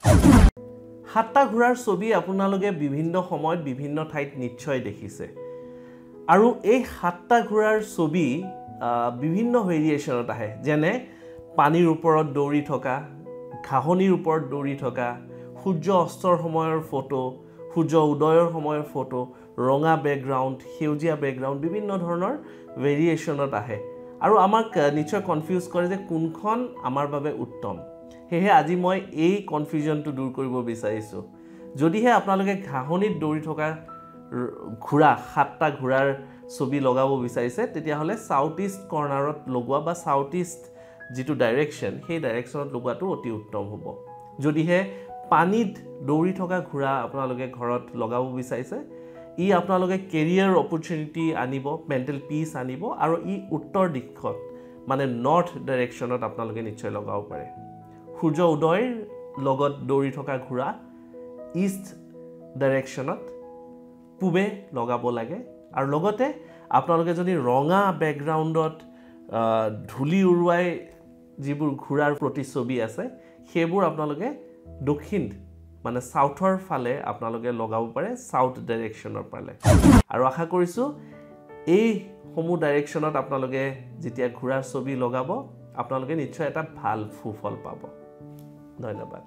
সাতটা ঘোঁৰাৰ ছবি আপোনালোকে বিভিন্ন সময়ত বিভিন্ন ঠাইত নিশ্চয় দেখিছে আৰু এই সাতটা ঘোঁৰাৰ ছবি বিভিন্ন ভেৰিয়েশ্যনত আহে যেনে পানীৰ ওপৰত দৌৰি থকা ঘাঁহনিৰ ওপৰত দৌৰি থকা সূৰ্য অস্তৰ সময়ৰ ফটো সূৰ্য উদয়ৰ সময়ৰ ফটো ৰঙা বেকগ্ৰাউণ্ড সেউজীয়া বেকগ্ৰাউণ্ড বিভিন্ন ধৰণৰ ভেৰিয়েশ্যনত আহে আৰু আমাক নিশ্চয় কনফিউজ কৰে যে কোনখন আমাৰ বাবে উত্তম হেহে আজি মই এই কনফিউজনটো দূৰ কৰিব বিচাৰিছোঁ যদিহে আপোনালোকে ঘাঁহনিত দৌৰি থকা ঘোঁৰা সাতটা ঘোঁৰাৰ ছবি লগাব বিচাৰিছে তেতিয়াহ'লে সাউথ ইষ্ট কৰ্নাৰত লগোৱা বা সাউথ ইষ্ট যিটো ডাইৰেকশ্যন সেই ডাইৰেকশ্যনত লগোৱাটো অতি উত্তম হ'ব যদিহে পানীত দৌৰি থকা ঘোঁৰা আপোনালোকে ঘৰত লগাব বিচাৰিছে ই আপোনালোকে কেৰিয়াৰ অপৰচুনিটি আনিব মেণ্টেল পিচ আনিব আৰু ই উত্তৰ দিশত মানে নৰ্থ ডাইৰেকশ্যনত আপোনালোকে নিশ্চয় লগাব পাৰে সূৰ্য উদয়ৰ লগত দৌৰি থকা ঘোঁৰা ইষ্ট ডাইৰেকশ্যনত পূবে লগাব লাগে আৰু লগতে আপোনালোকে যদি ৰঙা বেকগ্ৰাউণ্ডত ধূলি উৰুৱাই যিবোৰ ঘোঁৰাৰ প্ৰতিছবি আছে সেইবোৰ আপোনালোকে দক্ষিণ মানে সাউথৰ ফালে আপোনালোকে লগাব পাৰে সাউথ ডাইৰেকশ্যনৰ ফালে আৰু আশা কৰিছোঁ এই সমূহ ডাইৰেকশ্যনত আপোনালোকে যেতিয়া ঘোঁৰাৰ ছবি লগাব আপোনালোকে নিশ্চয় এটা ভাল সুফল পাব ধন্যবাদ